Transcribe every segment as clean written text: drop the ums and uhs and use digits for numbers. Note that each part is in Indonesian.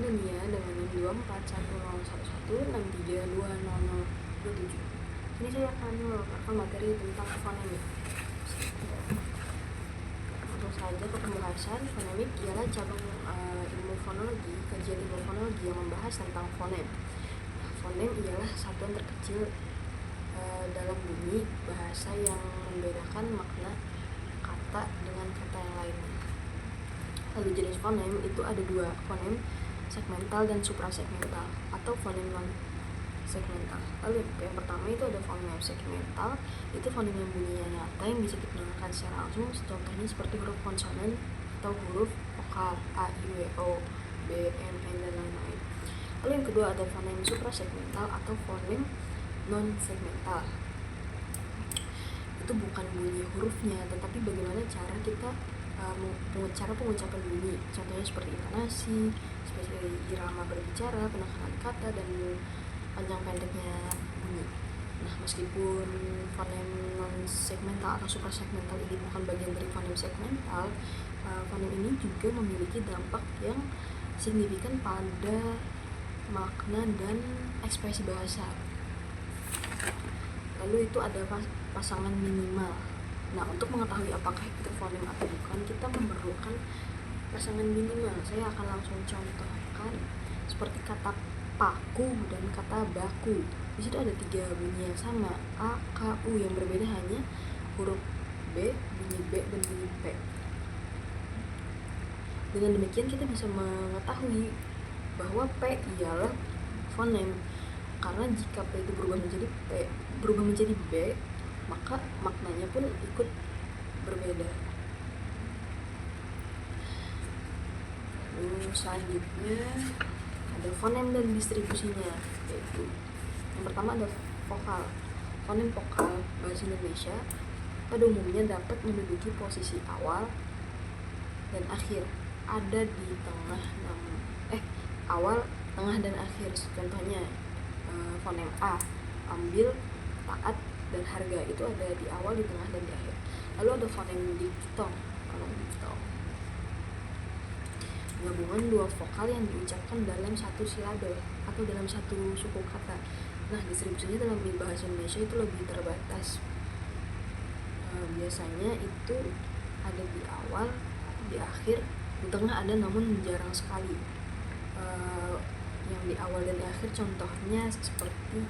Akademia dengan NIM 241011163200027. Ini saya akan melakukan materi tentang fonemik. Langsung saja ke pembahasan. Fonemik ialah cabang ilmu fonologi, kajian ilmu fonologi yang membahas tentang fonem. Fonem ialah satuan terkecil dalam bunyi bahasa yang membedakan makna kata dengan kata yang lainnya. Lalu jenis fonem itu ada dua, fonem segmental dan suprasegmental atau fonem non segmental. Lalu yang pertama itu ada fonem segmental, itu fonem yang bunyinya nyata yang bisa didengarkan secara langsung, contohnya seperti huruf konsonan atau huruf vokal a, i, u, e, o, b, n, n, dan lain-lain. Lalu yang kedua ada fonem suprasegmental atau fonem non segmental. Itu bukan bunyi hurufnya, tetapi bagaimana cara kita cara pengucapan bunyi, contohnya seperti intonasi, seperti irama berbicara, penekanan kata, dan panjang pendeknya bunyi. Nah, meskipun fonem non segmental atau suprasegmental ini bukan bagian dari fonem segmental, fonem ini juga memiliki dampak yang signifikan pada makna dan ekspresi bahasa. Lalu itu ada pasangan minimal. Nah, untuk mengetahui apakah itu fonem atau bukan, kita memerlukan pasangan minimal. Saya akan langsung contohkan seperti kata paku dan kata baku. Di situ ada 3 bunyi yang sama, a, k, u, yang berbeda hanya huruf b, bunyi b, dan bunyi p. Dengan demikian kita bisa mengetahui bahwa p ialah fonem, karena jika p itu berubah menjadi b, maka maknanya pun ikut berbeda. Lalu selanjutnya ada fonem dan distribusinya, yaitu yang pertama ada vokal. Fonem vokal bahasa Indonesia pada umumnya dapat menduduki posisi awal dan akhir, ada di tengah awal, tengah, dan akhir. Contohnya fonem a, ambil, taat, dan harga, itu ada di awal, di tengah, dan di akhir. Lalu ada fonem diftong. Gabungan dua vokal yang diucapkan dalam satu silabe atau dalam satu suku kata. Nah, distribusinya dalam bahasa Indonesia itu lebih terbatas. Biasanya itu ada di awal, di akhir, di tengah ada, namun jarang sekali. Yang di awal dan di akhir contohnya seperti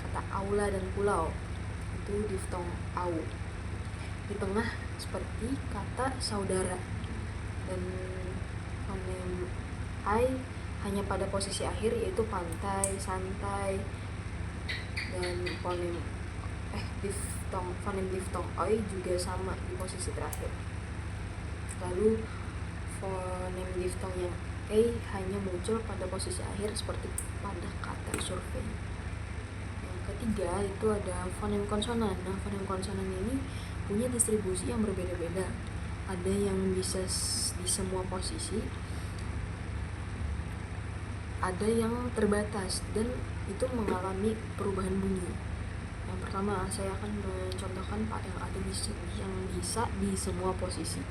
kata aula dan pulau, itu diftong au. Di tengah seperti kata saudara. Dan fonem ai hanya pada posisi akhir, yaitu pantai, santai. Dan fonem diftong oi juga sama di posisi terakhir. Lalu fonem diftong yang hanya muncul pada posisi akhir seperti pada kata survei. Yang ketiga itu ada fonem konsonan. Nah, fonem konsonan ini punya distribusi yang berbeda-beda. Ada yang bisa di semua posisi, ada yang terbatas, dan itu mengalami perubahan bunyi. Yang pertama saya akan mencontohkan yang ada yang bisa di semua posisi.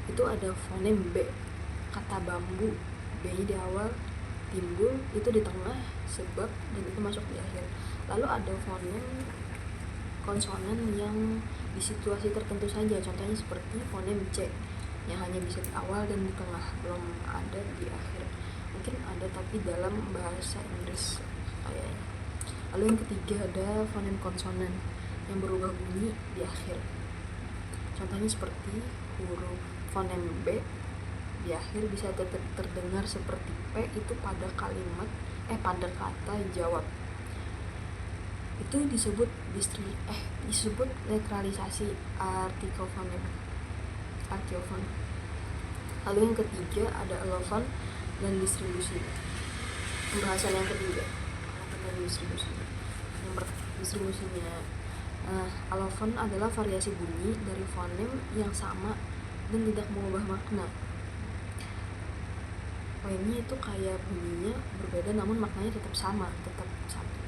Itu ada fonem B, kata bambu, B-nya di awal, timbul, itu di tengah, sebab, dan itu masuk di akhir. Lalu ada fonem konsonan yang di situasi tertentu saja, contohnya seperti fonem C yang hanya bisa di awal dan di tengah, belum ada di akhir. Mungkin ada tapi dalam bahasa Inggris kayaknya. Lalu yang ketiga ada fonem konsonan yang berubah bunyi di akhir, contohnya seperti huruf fonem B di akhir bisa terdengar seperti P itu pada pada kata jawab. Itu disebut disebut netralisasi artikofon. Lalu yang ketiga ada alofon dan distribusi. Pembahasan yang ketiga tentang distribusinya. Distribusinya, alofon adalah variasi bunyi dari fonem yang sama dan tidak mengubah makna. Poinnya itu kayak bunyinya berbeda namun maknanya tetap sama, tetap satu.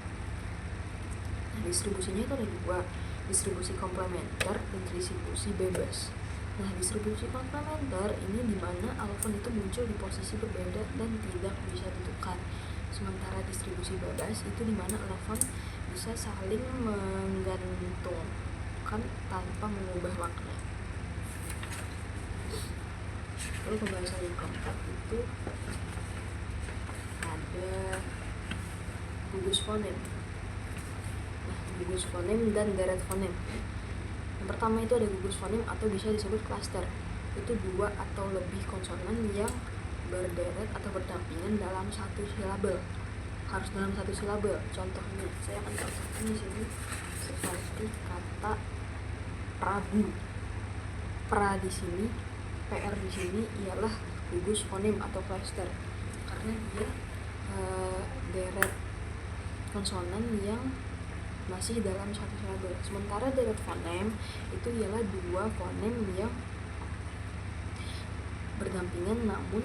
Nah, distribusinya itu ada dua, distribusi komplementer dan distribusi bebas. Nah, distribusi komplementer ini dimana alofon itu muncul di posisi berbeda dan tidak bisa ditukar. Sementara distribusi bebas itu dimana alofon bisa saling menggantungkan tanpa mengubah makna. Lalu pembahasan yang keempat itu ada gugus fonem. Nah, gugus fonem dan deret fonem. Yang pertama itu ada gugus fonem atau bisa disebut klaster. Itu dua atau lebih konsonan yang berderet atau berdampingan dalam satu silabel. Harus dalam satu silabel. Contohnya, saya akan contohkan di sini seperti kata Prabu. Pra di sini, PR di sini ialah gugus fonem atau klaster karena dia deret konsonan yang masih dalam satu silabel. Sementara deret fonem itu ialah dua fonem yang berdampingan namun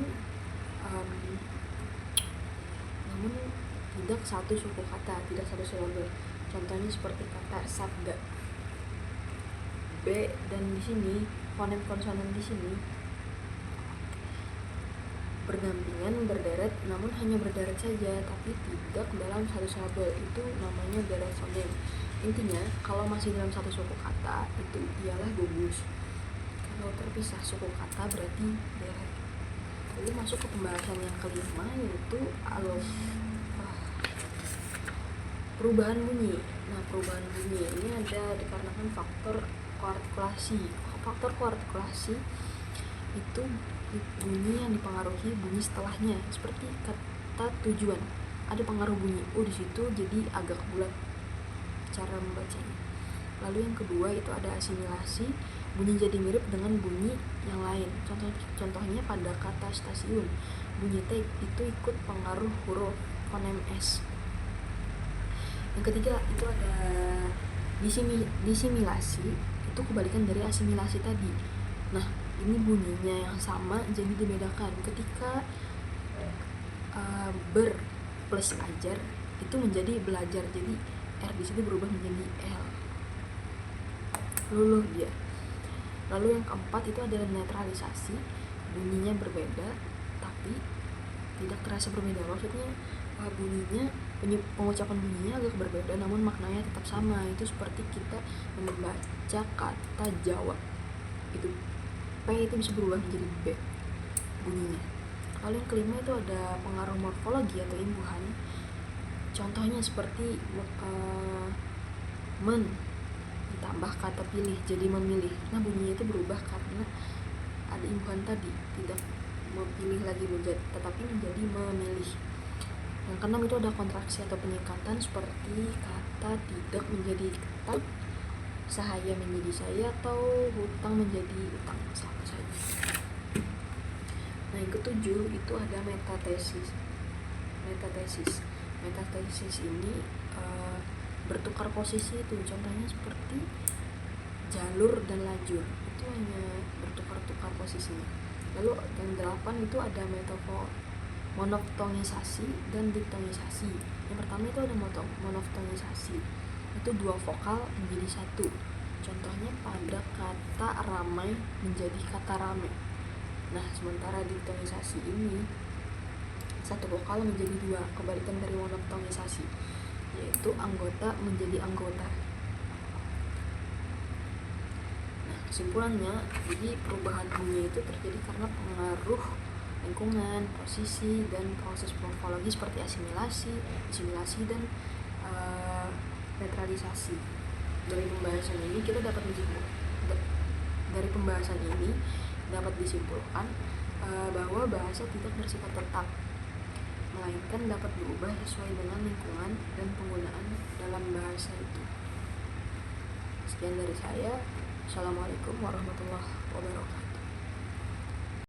tidak satu suku kata, tidak satu silabel. Contohnya seperti kata sabda. B dan di sini fonem konsonan di sini berdampingan, berderet, namun hanya berderet saja, tapi tidak dalam satu silabel. Itu namanya deret fonem. Intinya, kalau masih dalam satu suku kata, itu ialah gugus. Kalau terpisah suku kata berarti deret. Lalu masuk ke pembahasan yang kelima, yaitu perubahan bunyi. Nah, perubahan bunyi ini ada dikarenakan faktor koartikulasi. Faktor koartikulasi itu bunyi yang dipengaruhi bunyi setelahnya, seperti kata tujuan. Ada pengaruh bunyi di situ, jadi agak bulat cara membacanya. Lalu yang kedua itu ada asimilasi, bunyi jadi mirip dengan bunyi yang lain. Contohnya pada kata stasiun, bunyi T itu ikut pengaruh huruf fonem S. Yang ketiga itu ada disimilasi, itu kebalikan dari asimilasi tadi. Nah, ini bunyinya yang sama jadi dibedakan. Ketika ber plus ajar itu menjadi belajar, jadi R di sini berubah menjadi L. Luluh dia. Lalu yang keempat itu adalah netralisasi, bunyinya berbeda tapi tidak terasa berbeda. Maksudnya bunyinya, pengucapan bunyinya agak berbeda namun maknanya tetap sama. Itu seperti kita membaca kata Jawa, itu P itu bisa berubah menjadi B bunyinya. Lalu yang kelima itu ada pengaruh morfologi atau imbuhan. Contohnya seperti men ditambah kata pilih jadi memilih. Nah, bunyinya itu berubah karena ada imbuhan tadi, tidak memilih lagi tetapi menjadi memilih. Yang keenam itu ada kontraksi atau penyingkatan, seperti kata tidak menjadi ketat, sahaya menjadi saya, atau hutang menjadi utang, sama saja. Nah, yang ketujuh itu ada metatesis. Metatesis ini bertukar posisi itu. Contohnya seperti jalur dan lajur, itu hanya bertukar-tukar posisinya. Lalu yang 8 itu ada monoftonisasi dan diptonisasi. Yang pertama itu ada monoftonisasi, itu dua vokal menjadi satu. Contohnya pada kata ramai menjadi kata rame. Nah, sementara diptonisasi ini satu vokal menjadi dua, kebalikan dari monoftonisasi, yaitu anggota menjadi anggota. Nah, kesimpulannya, jadi perubahan bunyi itu terjadi karena pengaruh lingkungan, posisi, dan proses morfologi seperti asimilasi, dan netralisasi. Dari pembahasan ini dapat disimpulkan bahwa bahasa tidak bersifat tetap, melainkan dapat berubah sesuai dengan lingkungan dan penggunaan dalam bahasa itu. Sekian dari saya. Assalamualaikum warahmatullahi wabarakatuh.